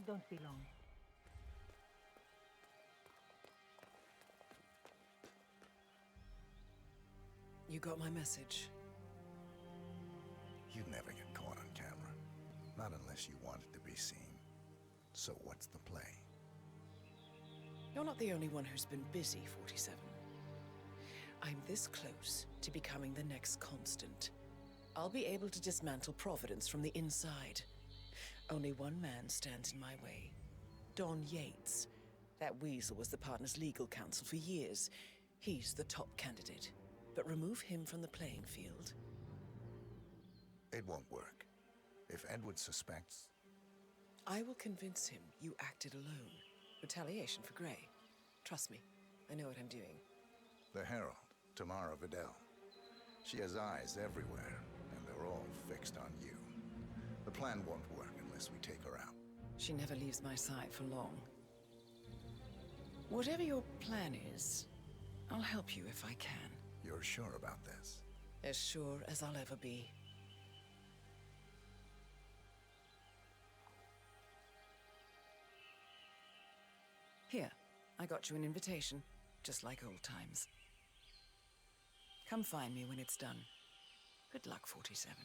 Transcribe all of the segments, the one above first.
Don't be long. You got my message. You'd never get caught on camera. Not unless you wanted to be seen. So what's the play? You're not the only one who's been busy, 47. I'm this close to becoming the next Constant. I'll be able to dismantle Providence from the inside. Only one man stands in my way. Don Yates. That weasel was the partner's legal counsel for years. He's the top candidate. But remove him from the playing field. It won't work. If Edward suspects... I will convince him you acted alone. Retaliation for Gray. Trust me, I know what I'm doing. The Herald, Tamara Vidal. She has eyes everywhere, and they're all fixed on you. The plan won't work unless we take her out. She never leaves my side for long. Whatever your plan is, I'll help you if I can. You're sure about this? As sure as I'll ever be. Here, I got you an invitation, just like old times. Come find me when it's done. Good luck, 47.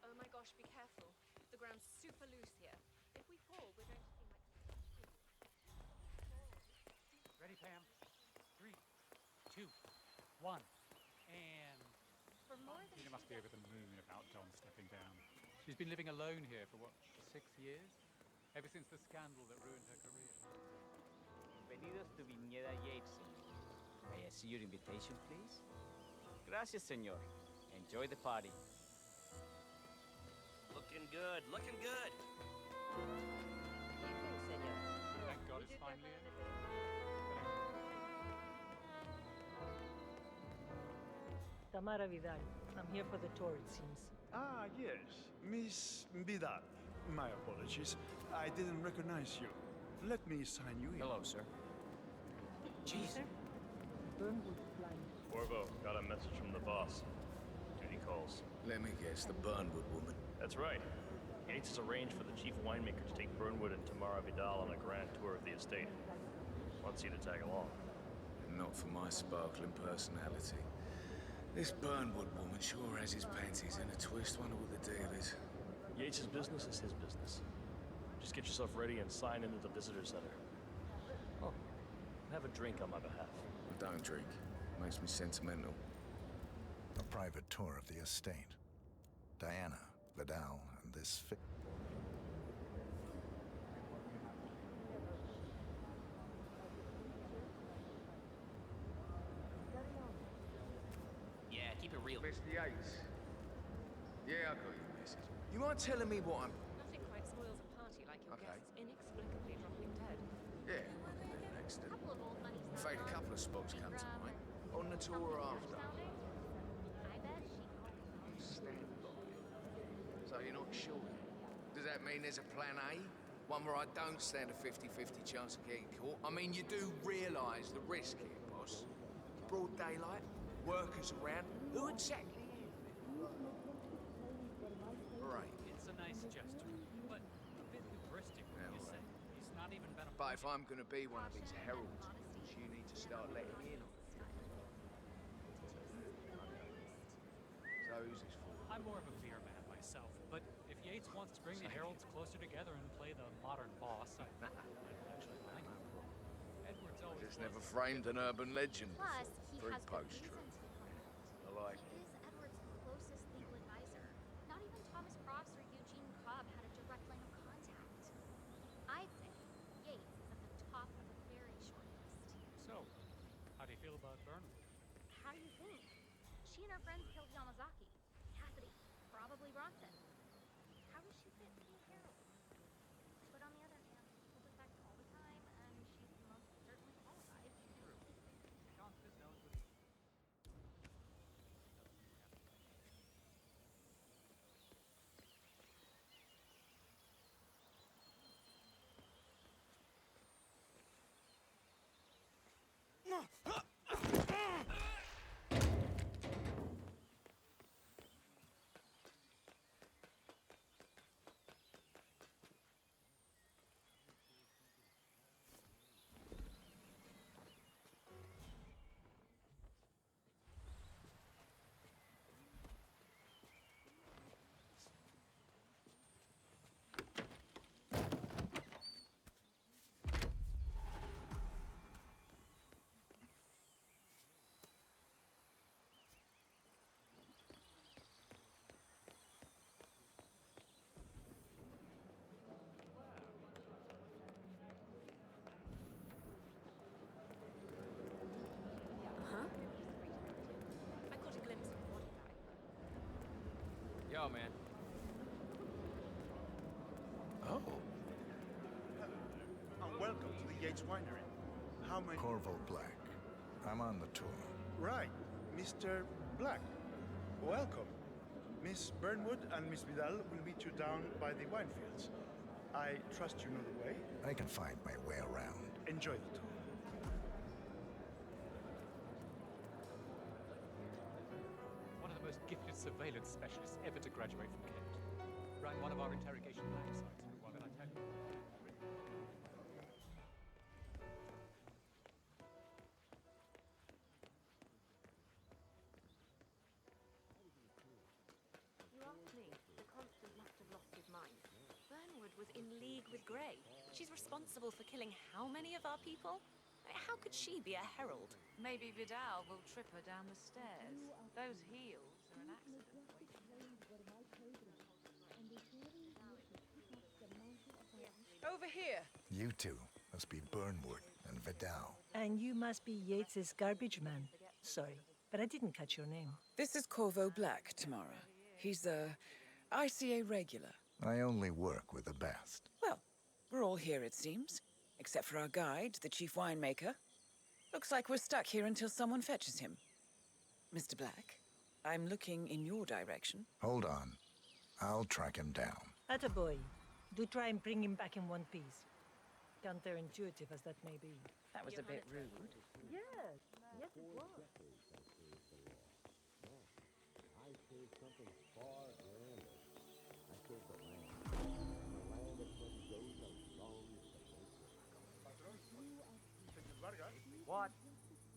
Oh my gosh, be careful. The ground's super loose here. If we fall, we're going to seem like... Ready, Pam? 3, 2, 1, and... For more than Tina must be over the moon about Dawn stepping down. She's been living alone here for, what, 6 years? Ever since the scandal that ruined her career. Bienvenidos to Viñeda Yates, señor. May I see your invitation, please? Gracias, señor. Enjoy the party. Looking good, looking good. Thank God it's finally in. Tamara Vidal. I'm here for the tour, it seems. Ah, yes. Miss Vidal. My apologies. I didn't recognize you. Let me sign you in. Hello, sir. Jeez. Burnwood flying. Corvo, got a message from the boss. Duty calls. Let me guess, the Burnwood woman. That's right. Yates has arranged for the chief winemaker to take Burnwood and Tamara Vidal on a grand tour of the estate. Wants you to tag along. And not for my sparkling personality. This Burnwood woman sure has his panties in a twist. Wonder what the deal is. Yates' business is his business. Just get yourself ready and sign into the visitor center. Oh, have a drink on my behalf. I don't drink. Makes me sentimental. A private tour of the estate. Diana, Vidal, and this Yeah, keep it real. Mr. Yates. Yeah, I got your message. You mind telling me what I'm... Nothing quite spoils a party like your Okay. guests inexplicably dropping dead. Yeah, an accident. In fact, a couple of spots come to mind. On the tour after. Stand by. So you're not sure? Does that mean there's a plan A? One where I don't stand a 50-50 chance of getting caught? I mean, you do realise the risk here, boss. Broad daylight, workers around. Who exactly? Right. It's a nice gesture, but a bit hubristic, wouldn't you say? He's not even been a... But if I'm gonna be one of these heralds, you need to start letting me in on it. So who's this for? I'm more of a beer man myself, but if Yates wants to bring the heralds closer together and play the modern boss, I actually like it. Edward's always... Just never framed an urban legend Plus, before. he Very has good reason post-truth. to I like He it. is Edward's closest legal advisor. Not even Thomas Crofts or Eugene Cobb had a direct line of contact. I'd say Yates is at the top of a very short list. So, how do you feel about Burnwood? How do you think? She and her friends killed Yamazaki, Cassidy, probably Bronson. How does she fit being Harold? But on the other hand, people defect all the time, and she's most certainly qualified. Constance knows what he... know, man. Oh, And welcome to the Yates Winery. How many... Corvo Black. I'm on the tour. Right, Mr. Black. Welcome. Miss Burnwood and Miss Vidal will meet you down by the wine fields. I trust you know the way. I can find my way around. Enjoy the tour. One of the most gifted surveillance specialists ever to graduate from Kent. Ran one of our interrogation lab sites. What can I tell you? You asked me. The Constant must have lost his mind. Burnwood was in league with Grey. She's responsible for killing how many of our people? How could she be a herald? Maybe Vidal will trip her down the stairs. Those heels are an accident. Over here. You two must be Burnwood and Vidal. And you must be Yates's garbage man. Sorry, but I didn't catch your name. This is Corvo Black, Tamara. He's a ICA regular. I only work with the best. Well, we're all here, it seems. Except for our guide, the chief winemaker. Looks like we're stuck here until someone fetches him. Mr. Black, I'm looking in your direction. Hold on. I'll track him down. Attaboy. Do try and bring him back in one piece. Counterintuitive as that may be. That was a bit rude. Yes. Yes, it was. What?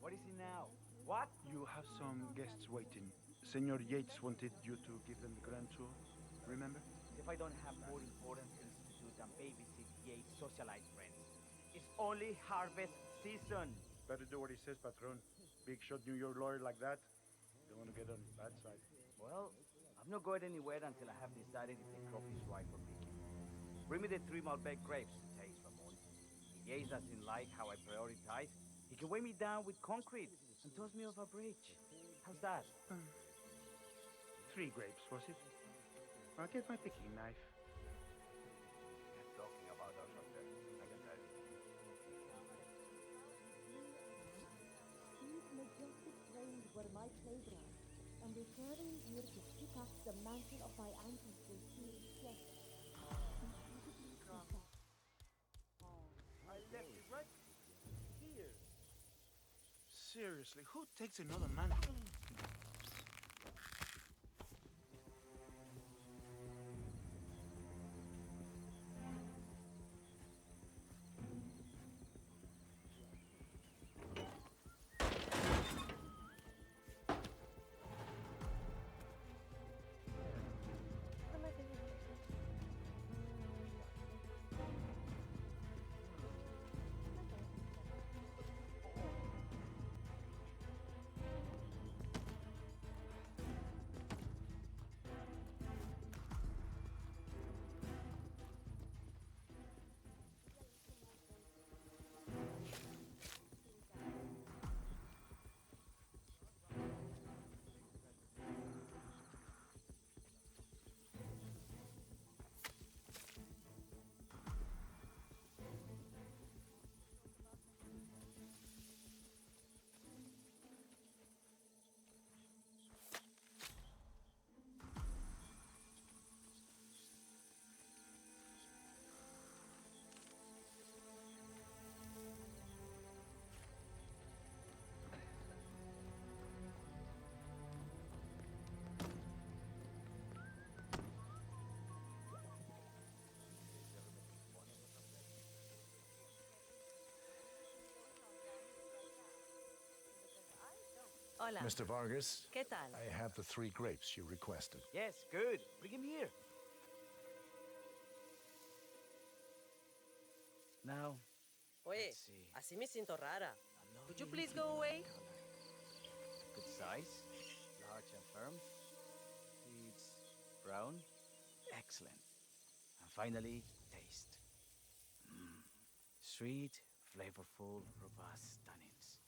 What is it now? What? You have some guests waiting. Senor Yates wanted you to give them the grand tour. Remember? If I don't have more important things to do than babysit Yates' socialite friends. It's only harvest season. Better do what he says, Patron. Big shot New York lawyer like that. Don't want to get on the bad side. Well, I'm not going anywhere until I have decided if the crop is right for picking. Bring me the 3 Malbec grapes to taste, Ramon. If Yates doesn't like how I prioritize, he can weigh me down with concrete and toss me off a bridge. How's that? 3 grapes, was it? I'll get my picking knife. They're talking about us up there, I can tell you. These majestic plains were my playground, and returning here to pick up the mantle of my ancestors feels just incredibly cathartic. I left it right here. Seriously, who takes another mantle? Hola. Mr. Vargas, ¿Qué tal? I have the 3 grapes you requested. Yes, good. Bring him here. Now, Oye, let's see. así me siento rara. A Could you lovely please go away? color. Good size, large and firm. It's brown. Excellent. And finally, taste. Sweet, flavorful, robust tannins.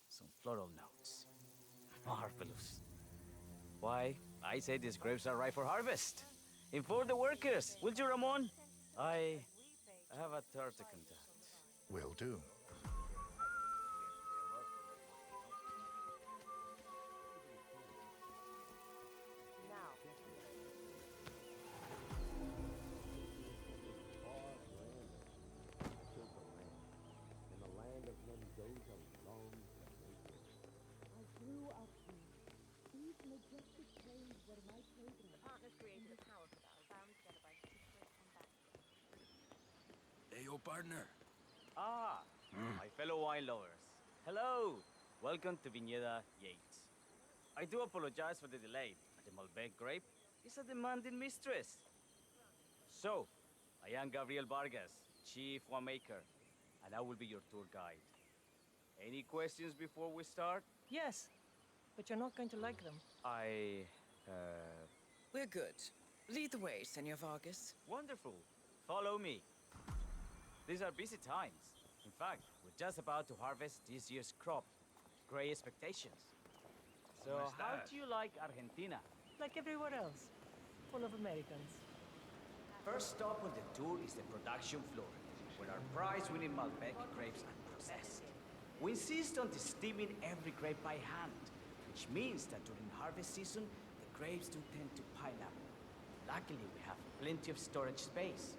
Some floral notes. Marvelous. Why, I say these grapes are ripe for harvest. Inform the workers, will you, Ramon? I have a third to contact. Will do. I grew up here. These majestic plains were my playground. The partners created a power cabal bound together by secret conventions. Hey, yo, partner. Ah, my fellow wine lovers. Hello! Welcome to Viñeda Yates. I do apologize for the delay, but the Malbec grape is a demanding mistress. So, I am Gabriel Vargas, Chief Winemaker, and I will be your tour guide. Any questions before we start? Yes, but you're not going to like them. We're good. Lead the way, Senor Vargas. Wonderful. Follow me. These are busy times. In fact, we're just about to harvest this year's crop. Great expectations. So, how do you like Argentina? Like everywhere else, full of Americans. First stop on the tour is the production floor, where our prize-winning Malbec grapes are processed. We insist on steaming every grape by hand, which means that during harvest season, the grapes do tend to pile up. Luckily, we have plenty of storage space.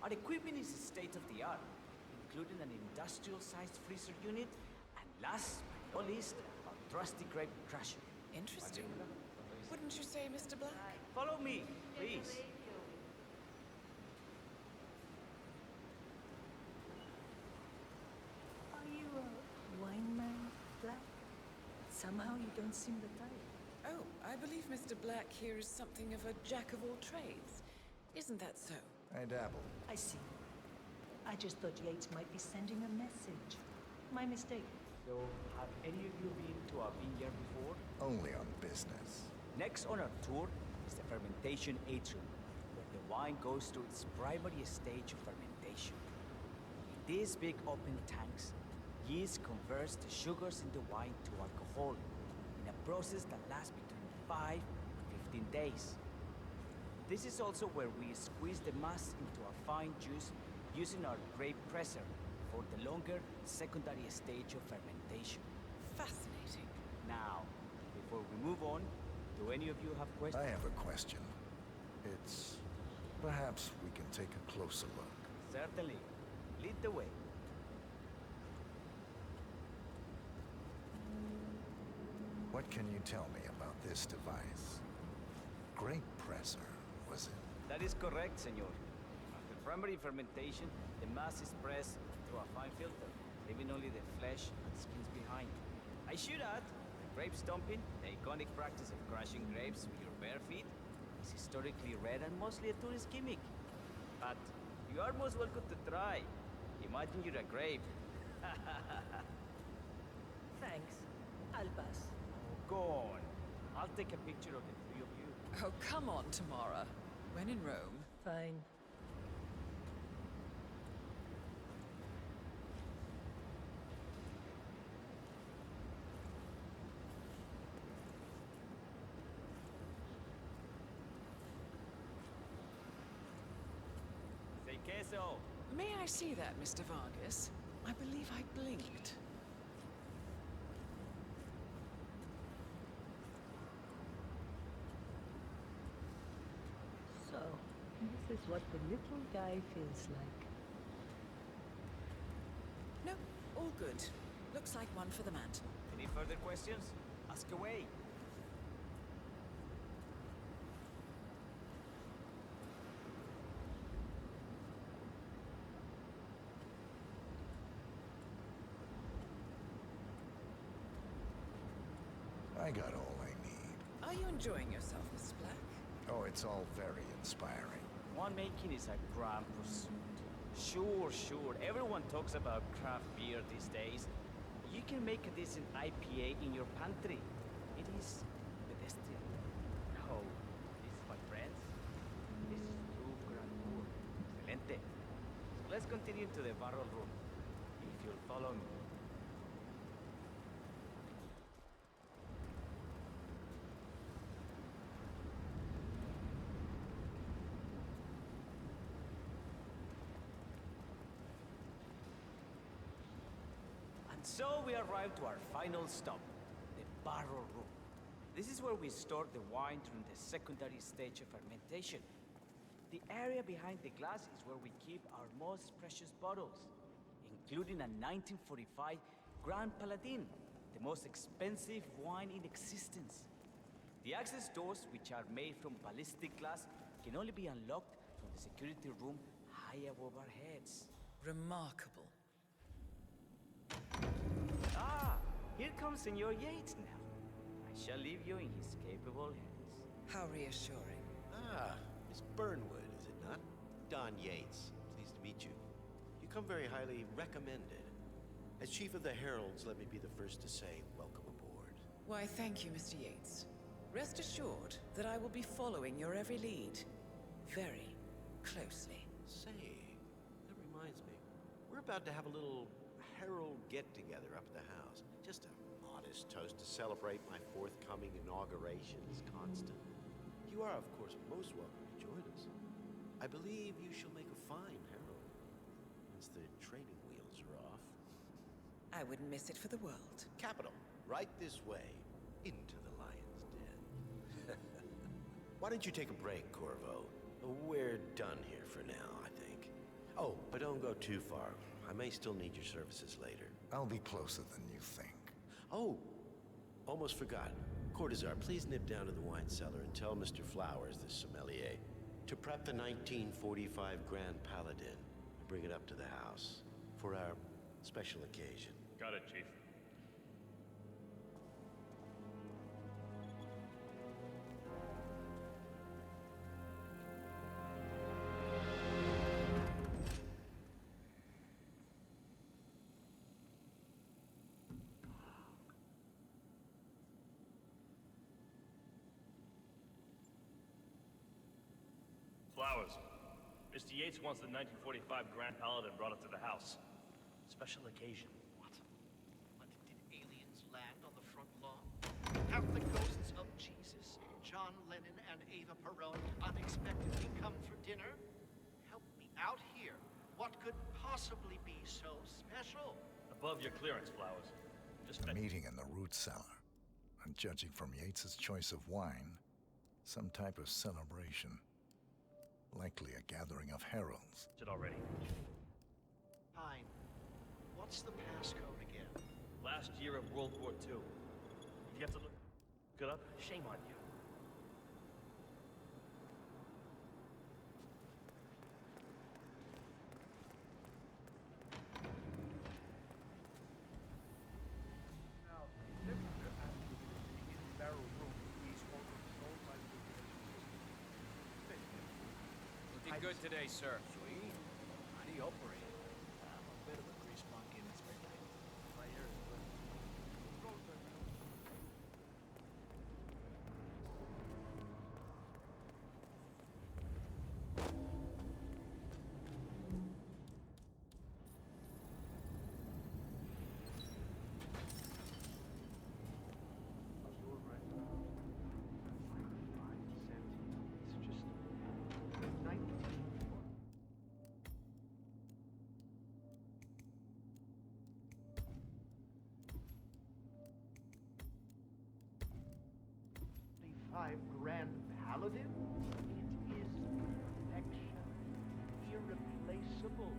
Our equipment is state-of-the-art, including an industrial-sized freezer unit, and last but not least, our trusty grape crusher. Interesting. Wouldn't you say, Mr. Black? Follow me, please. Are you a wine man, Black? Somehow you don't seem the type. Oh, I believe Mr. Black here is something of a jack of all trades. Isn't that so? I dabble. I see. I just thought Yates might be sending a message. My mistake. So, have any of you been to a vineyard before? Only on business. Next on our tour is the fermentation atrium, where the wine goes through its primary stage of fermentation. In these big open tanks, yeast converts the sugars in the wine to alcohol in a process that lasts between 5 and 15 days. This is also where we squeeze the mass into a fine juice using our grape presser for the longer secondary stage of fermentation. Fascinating. Now, before we move on, do any of you have questions? I have a question. It's... perhaps we can take a closer look. Certainly. Lead the way. What can you tell me about this device? Grape presser, was it? That is correct, senor. After primary fermentation, the mass is pressed through a fine filter, leaving only the flesh and skins behind. I should add, grape stomping, the iconic practice of crushing grapes with your bare feet, is historically rare and mostly a tourist gimmick. But you are most welcome to try. Imagine you're a grape. Thanks. I'll pass. Go on. I'll take a picture of the three of you. Oh, come on, Tamara. When in Rome. Fine. Say queso. May I see that, Mr. Vargas? I believe I blinked. So, this is what the little guy feels like. No, all good. Looks like one for the mantle. Any further questions? Ask away. I got all I need. Are you enjoying yourself, Mr. Black? Oh, it's all very inspiring. Winemaking is a grand pursuit. Sure. Everyone talks about craft beer these days. You can make a decent IPA in your pantry. It is pedestrian. No, this, my friends, this is true grand tour. Excelente. So let's continue to the barrel room, if you'll follow me. And so we arrived to our final stop, the barrel room. This is where we store the wine during the secondary stage of fermentation. The area behind the glass is where we keep our most precious bottles, including a 1945 Grand Paladin, the most expensive wine in existence. The access doors, which are made from ballistic glass, can only be unlocked from the security room high above our heads. Remarkable. Ah, here comes Senor Yates now. I shall leave you in his capable hands. How reassuring. Ah, Miss Burnwood, is it not? Don Yates. Pleased to meet you. You come very highly recommended. As Chief of the Heralds, let me be the first to say welcome aboard. Why, thank you, Mr. Yates. Rest assured that I will be following your every lead. Very closely. Say, that reminds me. We're about to have a little Herald get-together up at the house. Just a modest toast to celebrate my forthcoming inauguration as Constant. You are, of course, most welcome to join us. I believe you shall make a fine Herald, once the training wheels are off. I wouldn't miss it for the world. Capital. Right this way, into the lion's den. Why don't you take a break, Corvo? We're done here for now, I think. Oh, but don't go too far. I may still need your services later. I'll be closer than you think. Oh, almost forgot. Cortazar, please nip down to the wine cellar and tell Mr. Flowers, the sommelier, to prep the 1945 Grand Paladin and bring it up to the house for our special occasion. Got it, Chief. Flowers. Mr. Yates wants the 1945 Grand Paladin brought up to the house. Special occasion. What? Did aliens land on the front lawn? Have the ghosts of Jesus, John Lennon, and Eva Perón unexpectedly come for dinner? Help me out here. What could possibly be so special? Above your clearance, Flowers. Just A meeting in the root cellar. And judging from Yates's choice of wine, some type of celebration. Likely a gathering of heralds. It already. Fine. What's the passcode again? Last year of World War II. If you have to look it up, shame on you. Now, temperature and humidity in the barrel room is all controlled by the ventilation system. Looking good today, sir. Sweet. How do you operate? I'm a bit of a grease monkey in the springtime. My hair is good. It's just 19. Grand Paladin? It is perfection. Irreplaceable.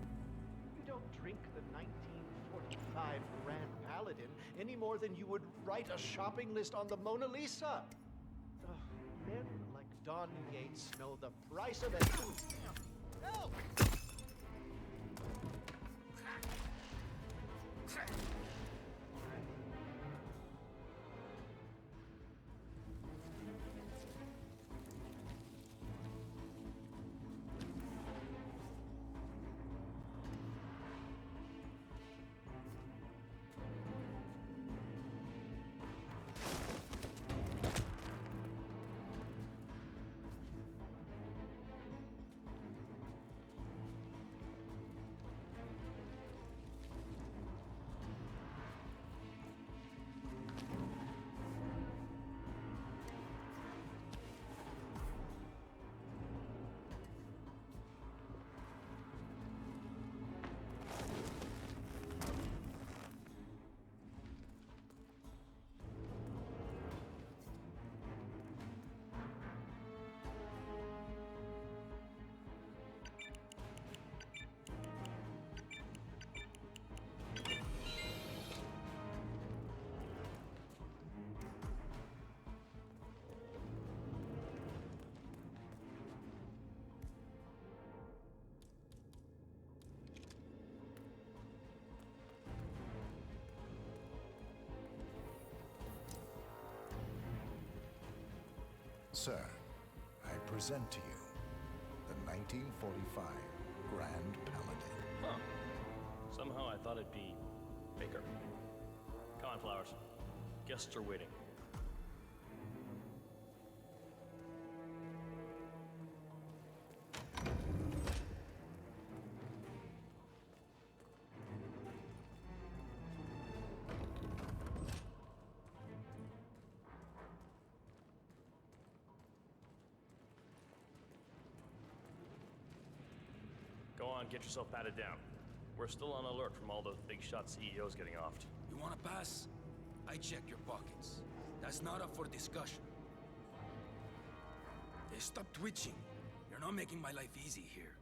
You don't drink the 1945 Grand Paladin any more than you would write a shopping list on the Mona Lisa. Men like Don Yates know the price of it. Help! Sir, I present to you the 1945 Grand Paladin. Huh. Somehow I thought it'd be bigger. Come on, Flowers. Guests are waiting. Go on, get yourself patted down. We're still on alert from all those big shot CEOs getting offed. You wanna pass? I check your pockets. That's not up for discussion. Hey, stop twitching. You're not making my life easy here.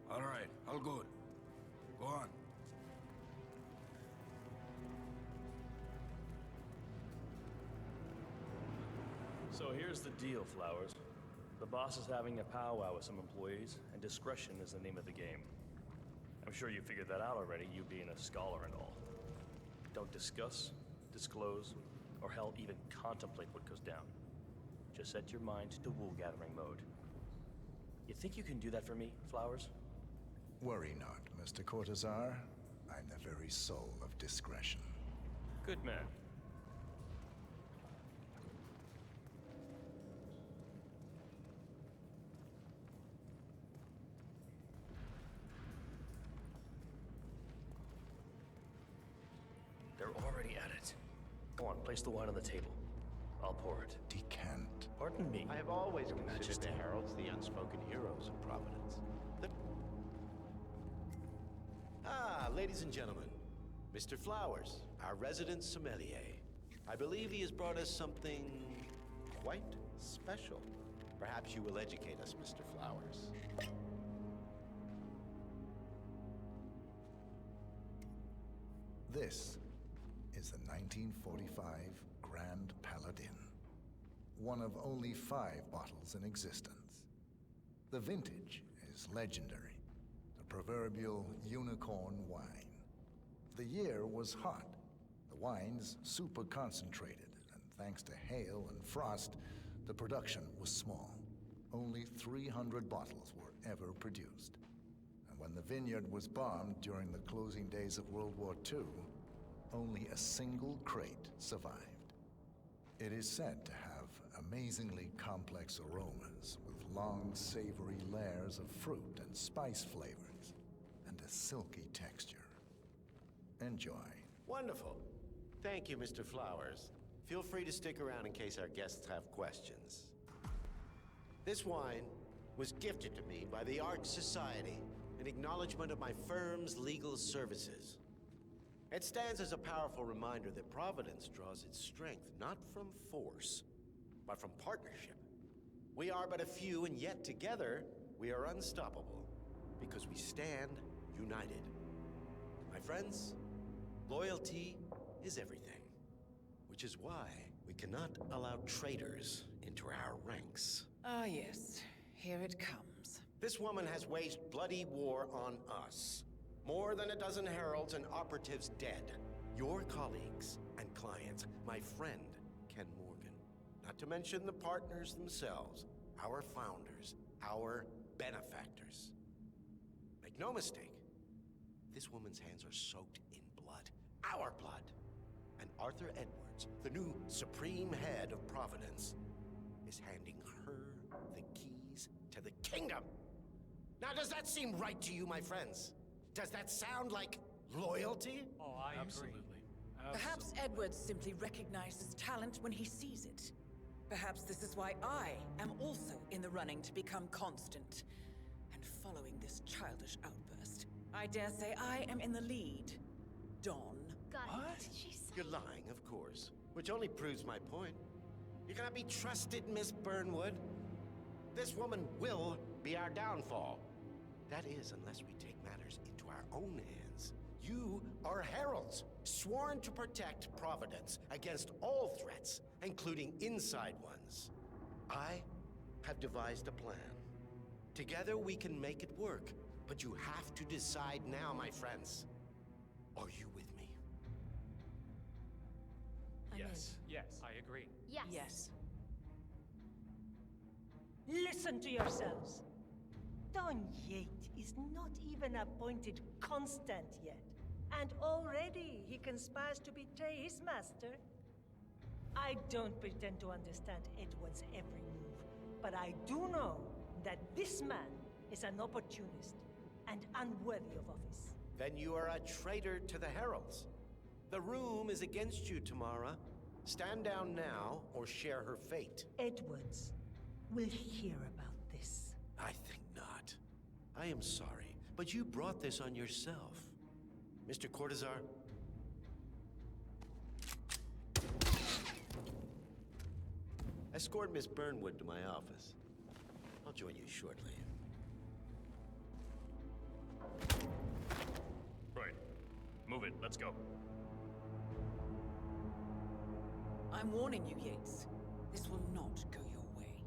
All right, all good. Go on. So here's the deal, Flowers. The boss is having a powwow with some employees, and discretion is the name of the game. I'm sure you figured that out already, you being a scholar and all. Don't discuss, disclose, or hell, even contemplate what goes down. Just set your mind to wool-gathering mode. You think you can do that for me, Flowers? Worry not, Mr. Cortazar. I'm the very soul of discretion. Good man. They're already at it. Go on, place the wine on the table. I'll pour it. Decant. Pardon me. I have always Your considered Majesty. the heralds the unspoken heroes of Providence. Ladies and gentlemen, Mr. Flowers, our resident sommelier. I believe he has brought us something quite special. Perhaps you will educate us, Mr. Flowers. This is the 1945 Grand Paladin. One of only 5 bottles in existence. The vintage is legendary. The proverbial unicorn wine. The year was hot. The wine's super concentrated, and thanks to hail and frost, the production was small. Only 300 bottles were ever produced. And when the vineyard was bombed during the closing days of World War II, only a single crate survived. It is said to have amazingly complex aromas with long, savory layers of fruit and spice flavors, and a silky texture. Enjoy. Wonderful. Thank you, Mr. Flowers. Feel free to stick around in case our guests have questions. This wine was gifted to me by the Arch Society in acknowledgement of my firm's legal services. It stands as a powerful reminder that Providence draws its strength not from force, but from partnership. We are but a few, and yet together we are unstoppable because we stand united. My friends, loyalty is everything, which is why we cannot allow traitors into our ranks. Ah, yes. Here it comes. This woman has waged bloody war on us. More than a dozen heralds and operatives dead. Your colleagues and clients, my friend, Ken Morgan. Not to mention the partners themselves, our founders, our benefactors. Make no mistake, this woman's hands are soaked in blood. Our blood. And Arthur Edwards, the new supreme head of Providence, is handing her the keys to the kingdom. Now, does that seem right to you, my friends? Does that sound like loyalty? Oh, I Absolutely. Perhaps Edwards simply recognizes talent when he sees it. Perhaps this is why I am also in the running to become constant. And following this childish outburst, I dare say I am in the lead. Dawn. What did she say? You're lying, of course. Which only proves my point. You cannot be trusted, Miss Burnwood. This woman will be our downfall. That is, unless we take matters into our own hands. You are heralds, sworn to protect Providence against all threats, including inside ones. I have devised a plan. Together we can make it work, but you have to decide now, my friends. Are you with me? Yes. Yes, I agree. Yes. Yes. Listen to yourselves. Don Yate is not even appointed constant yet. And already he conspires to betray his master. I don't pretend to understand Edward's every move, but I do know that this man is an opportunist and unworthy of office. Then you are a traitor to the Heralds. The room is against you, Tamara. Stand down now or share her fate. Edwards will hear about this. I think not. I am sorry, but you brought this on yourself. Mr. Cortazar? Escort Miss Burnwood to my office. I'll join you shortly. Right. Move it. Let's go. I'm warning you, Yates. This will not go your way.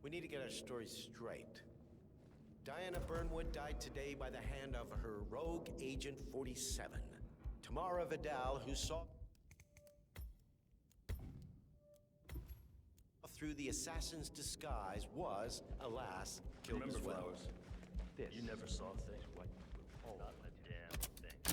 We need to get our stories straight. Diana Burnwood died today by the hand of her rogue Agent 47. Tamara Vidal, who saw through the assassin's disguise, was, alas, killed Remember, as well. Flowers, you never saw things quite not a damn thing.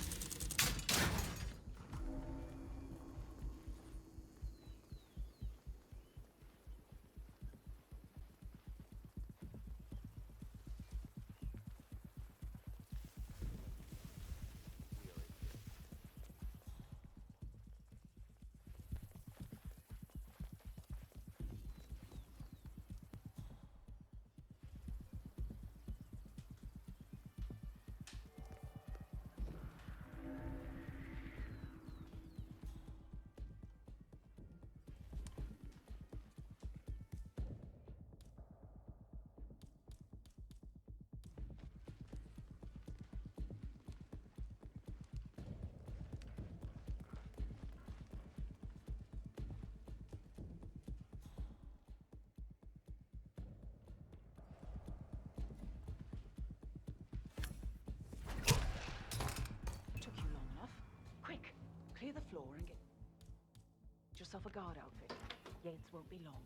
Took you long enough. Quick, clear the floor and get yourself a guard outfit. Yates won't be long.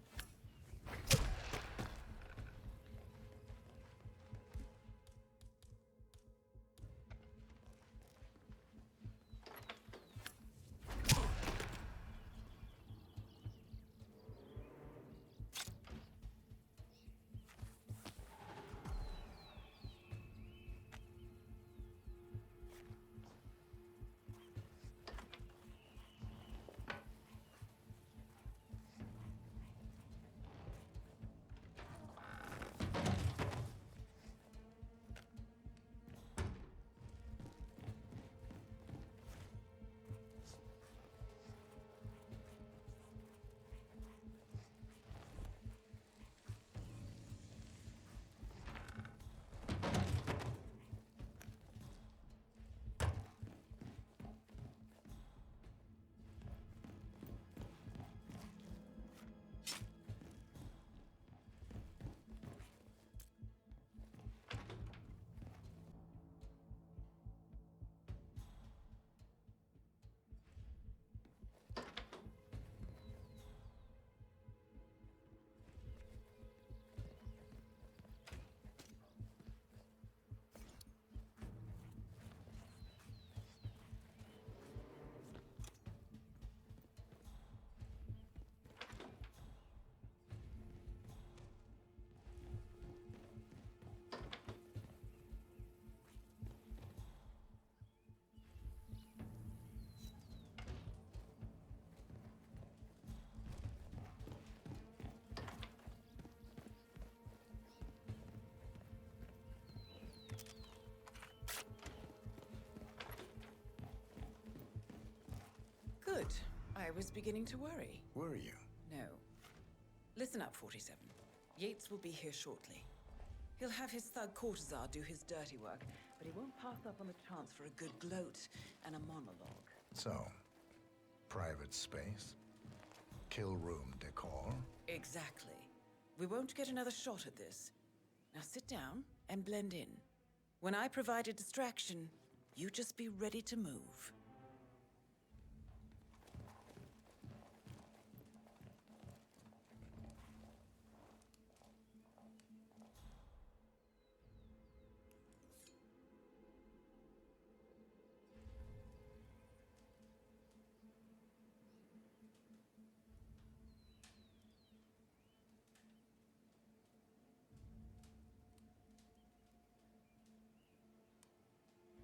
Good. I was beginning to worry. Were you? No. Listen up, 47. Yates will be here shortly. He'll have his thug Cortazar do his dirty work, but he won't pass up on the chance for a good gloat and a monologue. So, private space? kill room decor. Exactly. We won't get another shot at this. Now sit down and blend in. When I provide a distraction, you just be ready to move.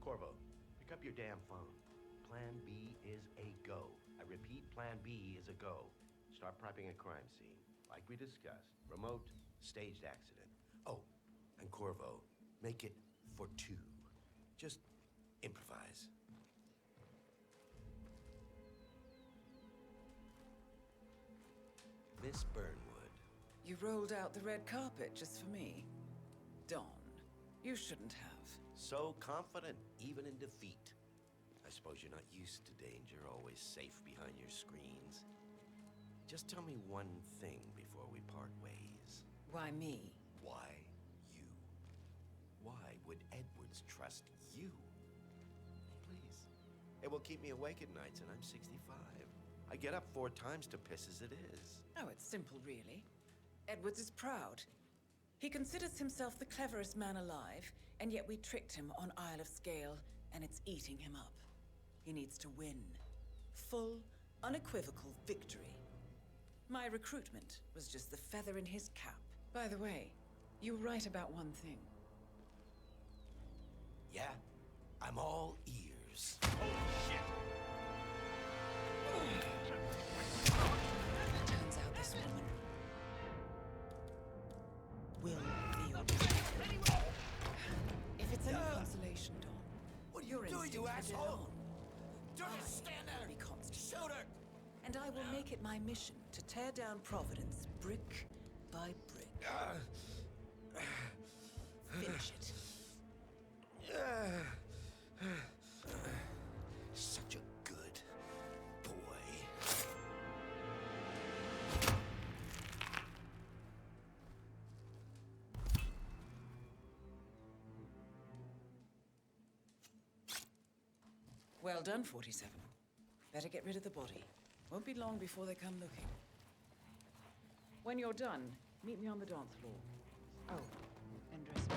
Corvo, pick up your damn phone. Plan B is a go. I repeat, Plan B is a go. Start prepping a crime scene. Like we discussed. Remote, staged accident. Oh, and Corvo, make it for two. Just improvise. Miss Burnwood. You rolled out the red carpet just for me. Dawn, you shouldn't have. So confident, even in defeat. I suppose you're not used to danger, always safe behind your screens. Just tell me one thing before we part ways. Why me? Why you? Why would Edwards trust you? Please. It will keep me awake at nights, and I'm 65. I get up 4 times to piss as it is. Oh, it's simple, really. Edwards is proud. He considers himself the cleverest man alive, and yet we tricked him on Isle of Scale, and it's eating him up. He needs to win. Full, unequivocal victory. My recruitment was just the feather in his cap. By the way, you were right about one thing. Yeah? I'm all ears. Turns out this woman will be your wife. If it's any consolation, Dawn, what are your you doing, instinct you for asshole? Dawn. Don't stand there! Be constant. Shoot her! And I will make it my mission to tear down Providence brick by brick. Finish it. Such a good boy. Well done, 47. Better get rid of the body. Won't be long before they come looking. When you're done, meet me on the dance floor. Oh, and dress me.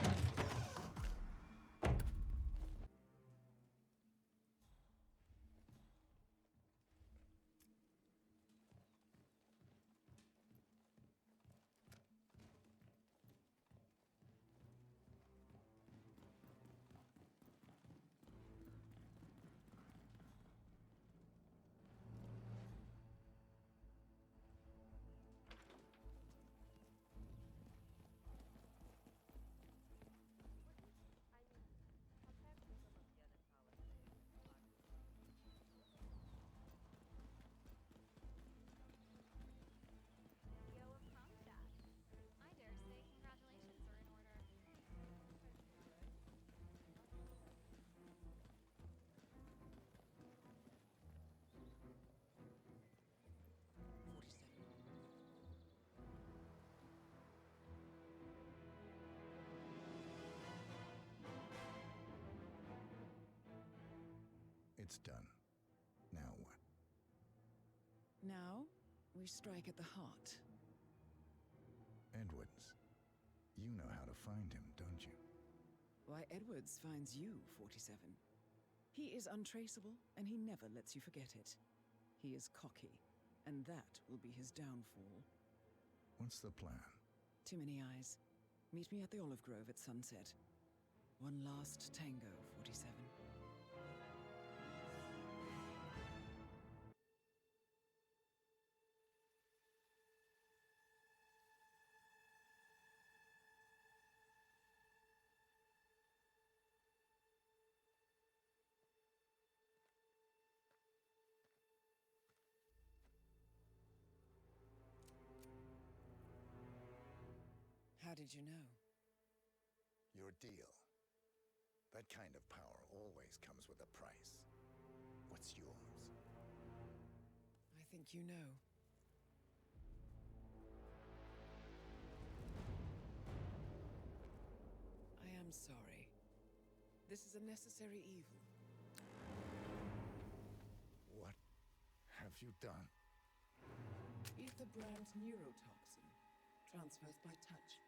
It's done. Now what? Now, we strike at the heart. Edwards. You know how to find him, don't you? Why, Edwards finds you, 47. He is untraceable, and he never lets you forget it. He is cocky, and that will be his downfall. What's the plan? Too many eyes. Meet me at the Olive Grove at sunset. One last tango, 47. How did you know? Your deal. That kind of power always comes with a price. What's yours? I think you know. I'm sorry. This is a necessary evil. What have you done? Ether brand neurotoxin transfers by touch.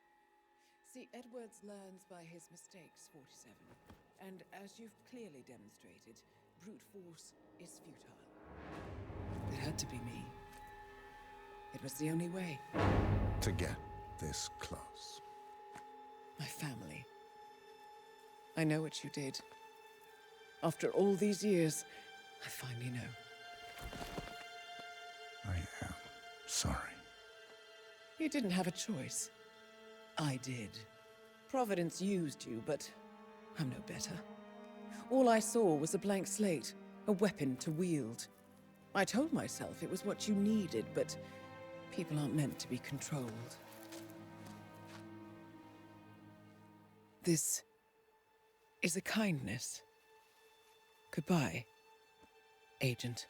See, Edwards learns by his mistakes, 47. And as you've clearly demonstrated, brute force is futile. It had to be me. It was the only way. To get this close. My family. I know what you did. After all these years, I finally know. I am sorry. You didn't have a choice. I did. Providence used you, but I'm no better. All I saw was a blank slate, a weapon to wield. I told myself it was what you needed, but people aren't meant to be controlled. This is a kindness. Goodbye, Agent.